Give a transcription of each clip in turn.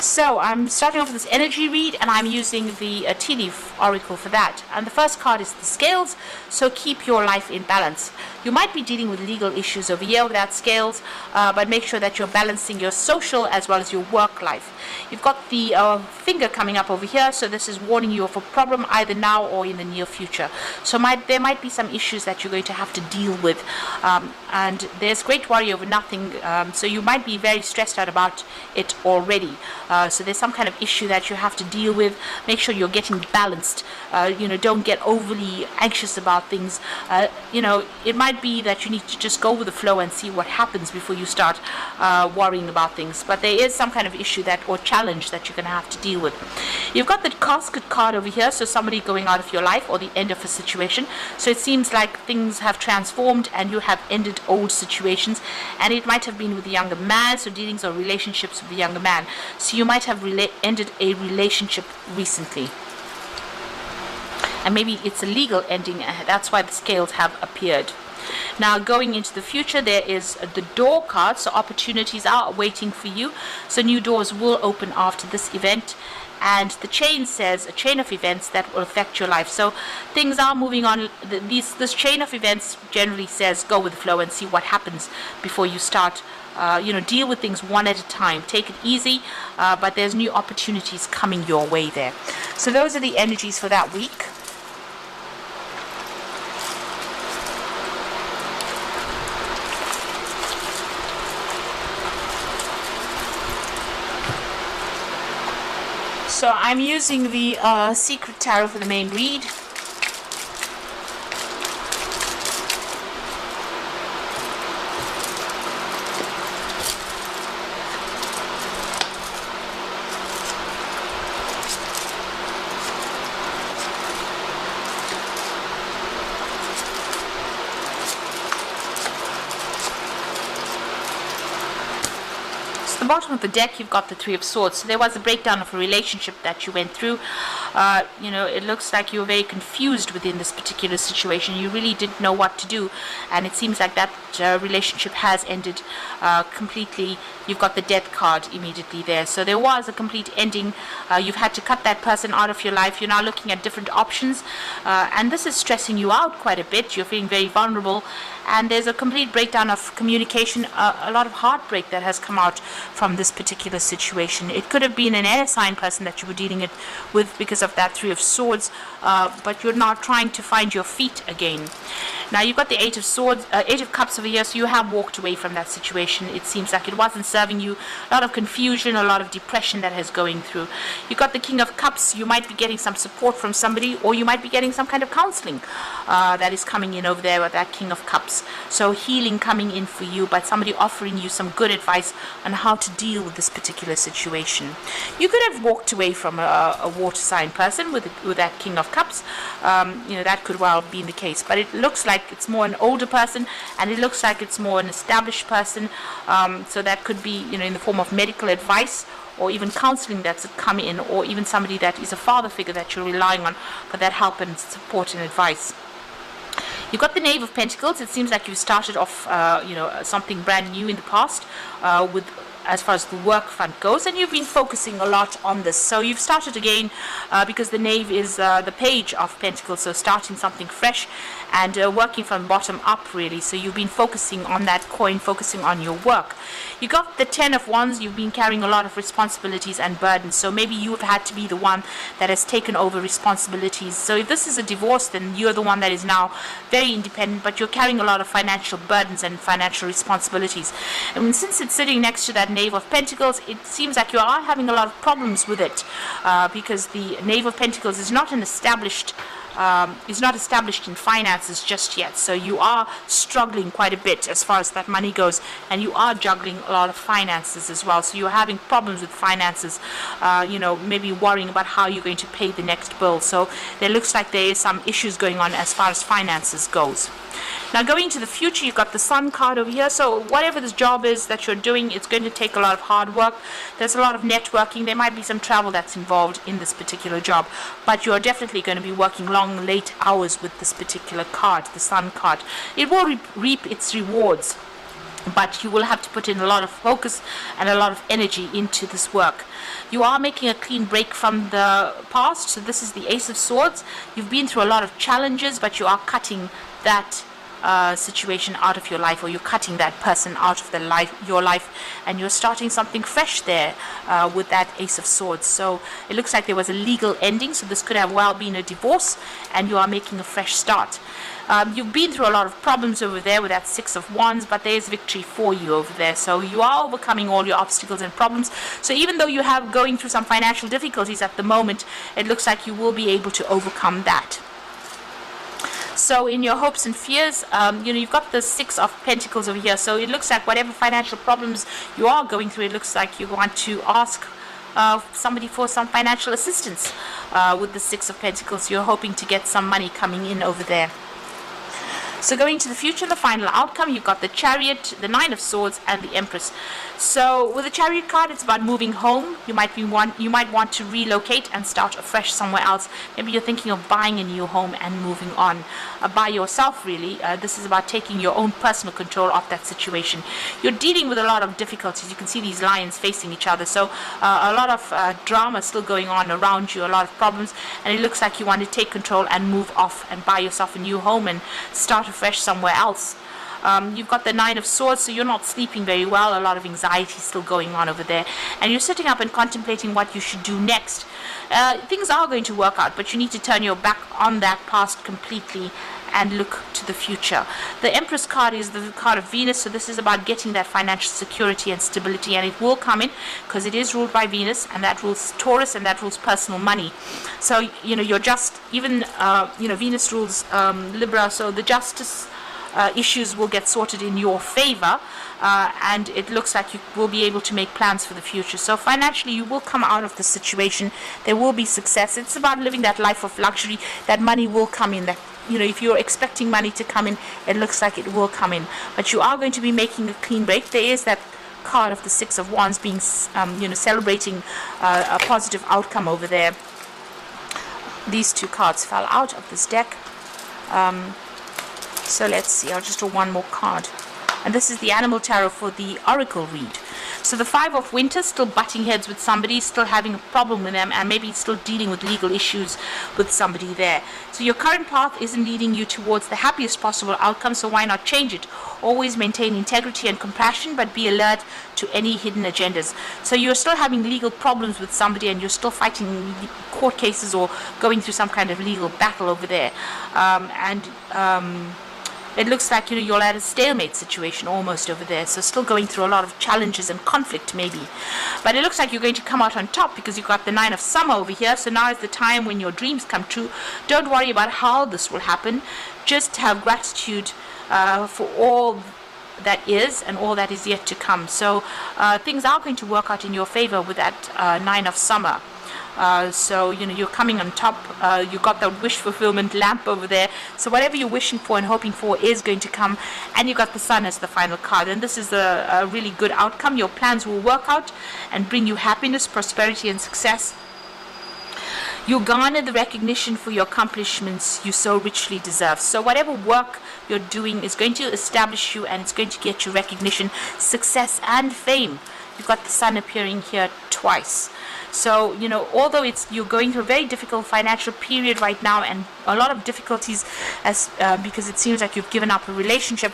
So I'm starting off with this energy read, and I'm using the tea leaf oracle for that. And the first card is the scales, so keep your life in balance. You might be dealing with legal issues over here with that scales, but make sure that you're balancing your social as well as your work life. You've got the finger coming up over here, so this is warning you of a problem either now or in the near future. So there might be some issues that you're going to have to deal with, and there's great worry over nothing, so you might be very stressed out about it already. So there's some kind of issue that you have to deal with. Make sure you're getting balanced. Don't get overly anxious about things. It might be that you need to just go with the flow and see what happens before you start worrying about things. But there is some kind of issue or challenge that you're going to have to deal with. You've got the casket card over here, so somebody going out of your life or the end of a situation. So it seems like things have transformed and you have ended old situations, and it might have been with a younger man, so dealings or relationships with a younger man. So you might have ended a relationship recently, and maybe it's a legal ending. That's why the scales have appeared. Now, going into the future, there is the door card, so opportunities are waiting for you. So new doors will open after this event. And the chain says a chain of events that will affect your life. So things are moving on. This chain of events generally says go with the flow and see what happens before you start. Deal with things one at a time. Take it easy, but there's new opportunities coming your way there. So those are the energies for that week. So I'm using the Secret Tarot for the main read. The bottom of the deck, you've got the Three of Swords. So there was a breakdown of a relationship that you went through. It looks like you were very confused within this particular situation. You really didn't know what to do, and it seems like that relationship has ended completely. You've got the Death card immediately there. So there was a complete ending. You've had to cut that person out of your life. You're now looking at different options, and this is stressing you out quite a bit. You're feeling very vulnerable, and there's a complete breakdown of communication, a lot of heartbreak that has come out from this particular situation. It could have been an air sign person that you were dealing with because of that Three of Swords, but you're now trying to find your feet again. Now you've got the Eight of Cups over here, so you have walked away from that situation. It seems like it wasn't serving you. A lot of confusion, a lot of depression that is going through. You've got the King of Cups. You might be getting some support from somebody, or you might be getting some kind of counseling that is coming in over there with that King of Cups. So healing coming in for you, but somebody offering you some good advice on how to deal with this particular situation. You could have walked away from a water sign person with that King of Cups. That could well be the case, but it looks like it's more an older person, and it looks like it's more an established person. So that could be in the form of medical advice, or even counseling that's come in, or even somebody that is a father figure that you're relying on for that help and support and advice. You've got the Knave of Pentacles. It seems like you started off something brand new in the past with as far as the work front goes, and you've been focusing a lot on this. So you've started again because the Knave is the Page of Pentacles, so starting something fresh and working from bottom up, really. So you've been focusing on that coin, focusing on your work. You got the Ten of Wands. You've been carrying a lot of responsibilities and burdens, so maybe you've had to be the one that has taken over responsibilities. So if this is a divorce, then you're the one that is now very independent, but you're carrying a lot of financial burdens and financial responsibilities. And since it's sitting next to that Knave of Pentacles, it seems like you are having a lot of problems with it, because the Knave of Pentacles is not established in finances just yet. So you are struggling quite a bit as far as that money goes, and you are juggling a lot of finances as well. So you're having problems with finances, maybe worrying about how you're going to pay the next bill. So there looks like there is some issues going on as far as finances goes. Now going to the future, you've got the Sun card over here. So whatever this job is that you're doing, it's going to take a lot of hard work. There's a lot of networking. There might be some travel that's involved in this particular job, but you're definitely going to be working long, late hours with this particular card, the Sun card. It will reap its rewards. but you will have to put in a lot of focus and a lot of energy into this work. You are making a clean break from the past, so this is the Ace of Swords. You've been through a lot of challenges, but you are cutting that situation out of your life, or you're cutting that person out of your life, and you're starting something fresh there with that Ace of Swords. So it looks like there was a legal ending, so this could have well been a divorce, and you are making a fresh start. You've been through a lot of problems over there with that Six of Wands, but there is victory for you over there. So you are overcoming all your obstacles and problems. So even though you have going through some financial difficulties at the moment, it looks like you will be able to overcome that. So in your hopes and fears, you've got the Six of Pentacles over here. So it looks like whatever financial problems you are going through, it looks like you want to ask somebody for some financial assistance with the Six of Pentacles. You're hoping to get some money coming in over there. So going to the future, the final outcome, you've got the Chariot, the Nine of Swords, and the Empress. So with the Chariot card, it's about moving home. You might want to relocate and start afresh somewhere else. Maybe you're thinking of buying a new home and moving on by yourself, really. This is about taking your own personal control of that situation. You're dealing with a lot of difficulties. You can see these lions facing each other. So a lot of drama still going on around you, a lot of problems. And it looks like you want to take control and move off and buy yourself a new home and start afresh somewhere else. You've got the Nine of Swords, so you're not sleeping very well. A lot of anxiety still going on over there, and you're sitting up and contemplating what you should do next. Things are going to work out, but you need to turn your back on that past completely and look to the future. The Empress card is the card of Venus, so this is about getting that financial security and stability, and it will come in because it is ruled by Venus, and that rules Taurus, and that rules personal money. So you're just even Venus rules Libra, so the justice issues will get sorted in your favor, and it looks like you will be able to make plans for the future. So financially, you will come out of the situation. There will be success. It's about living that life of luxury. That money will come in. That if you're expecting money to come in, it looks like it will come in. But you are going to be making a clean break. There is that card of the Six of Wands being, celebrating a positive outcome over there. These two cards fell out of this deck. So let's see, I'll just draw one more card. And this is the Animal Tarot for the Oracle read. So the Five of Winter, still butting heads with somebody, still having a problem with them, and maybe still dealing with legal issues with somebody there. So your current path isn't leading you towards the happiest possible outcome, so why not change it? Always maintain integrity and compassion, but be alert to any hidden agendas. So you're still having legal problems with somebody, and you're still fighting court cases or going through some kind of legal battle over there. It looks like you're at a stalemate situation almost over there, so still going through a lot of challenges and conflict maybe. But it looks like you're going to come out on top because you've got the Nine of Summer over here, so now is the time when your dreams come true. Don't worry about how this will happen. Just have gratitude for all that is and all that is yet to come. So things are going to work out in your favor with that Nine of Summer. So you're coming on top. You got the wish fulfillment lamp over there, so whatever you're wishing for and hoping for is going to come. And you got the Sun as the final card, and this is a really good outcome. Your plans will work out and bring you happiness, prosperity, and success. You garner the recognition for your accomplishments you so richly deserve. So whatever work you're doing is going to establish you, and it's going to get you recognition, success, and fame. You've got the Sun appearing here twice. So, although you're going through a very difficult financial period right now, and a lot of difficulties because it seems like you've given up a relationship,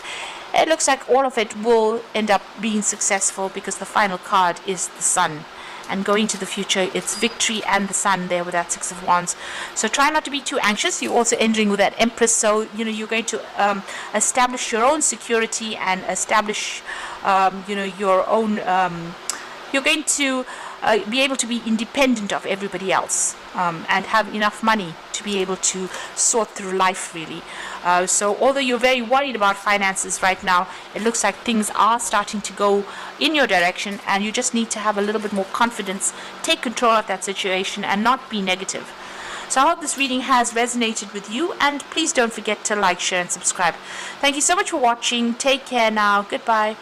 it looks like all of it will end up being successful because the final card is the Sun. And going to the future, it's victory and the Sun there with that Six of Wands. So try not to be too anxious. You're also entering with that Empress, so you're going to establish your own security and establish your own. You're going to be able to be independent of everybody else and have enough money to be able to sort through life, really. So although you're very worried about finances right now, it looks like things are starting to go in your direction, and you just need to have a little bit more confidence, take control of that situation, and not be negative. So I hope this reading has resonated with you, and please don't forget to like, share, and subscribe. Thank you so much for watching. Take care now. Goodbye.